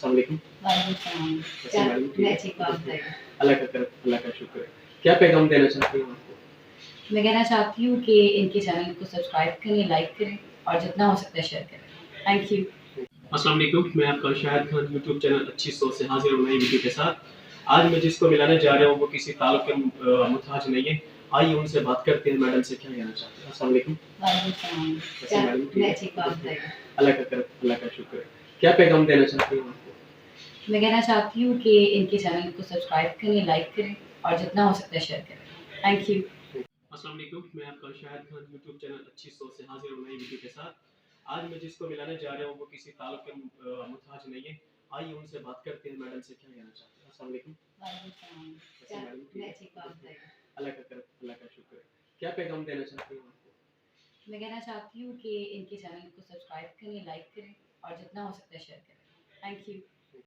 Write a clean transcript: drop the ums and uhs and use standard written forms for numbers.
अस्सलाम वालेकुम। वालेकुम सलाम। कैसे क्या हैं मैडम? ठीक मैं है? ठीक हूँ, आप बताइए? अल्लाह का शुक्र है। क्या पैगाम देना चाहती हैं उनको? मैं कहना चाहती हूँ कि इनके चैनल को सब्सक्राइब करें, लाइक करें और जितना हो सकता है शेयर करें। Thank you. अस्सलाम वालेकुम, मैं आपका शाहिद खान यूट्यूब चैनल अच्छी सोच से हाजिर हूँ नई वीडियो के साथ। आज मैं जिसको मिलाने जा रहा हूँ वो किसी ताल्लुक के मुताज नहीं है। आइए उनसे बात करते हैं, मैडम से क्या कहना चाहते हैं। अस्सलाम वालेकुम। वालेकुम सलाम। कैसे क्या हैं मैडम? ठीक मैं है? ठीक हूँ, आप बताइए? अल्लाह का शुक्र है। क्या पैगाम देना चाहती हैं उनको? मैं कहना चाहती हूँ कि इनके चैनल को सब्सक्राइब करें, लाइक करें और जितना हो सकता है शेयर करें। Thank you. अस्सलाम वालेकुम, मैं आपका शाहिद खान यूट्यूब चैनल अच्छी सोच से हाजिर हूँ नई वीडियो के साथ। आज मैं जिसको मिलाने जा रहा हूँ वो किसी ताल्लुक के मुताज नहीं है। आइए उनसे बात करते हैं, मैडम से क्या कहना चाहते हैं। अस्सलाम वालेकुम। वालेकुम सलाम। कैसे क्या हैं मैडम? ठीक मैं है? ठीक हूँ, आप बताइए? अल्लाह का शुक्र है। क्या पैगाम देना चाहती हैं उनको? मैं कहना चाहती हूँ कि इनके चैनल को सब्सक्राइब करें, लाइक करें और जितना हो सकता है शेयर करें। Thank you.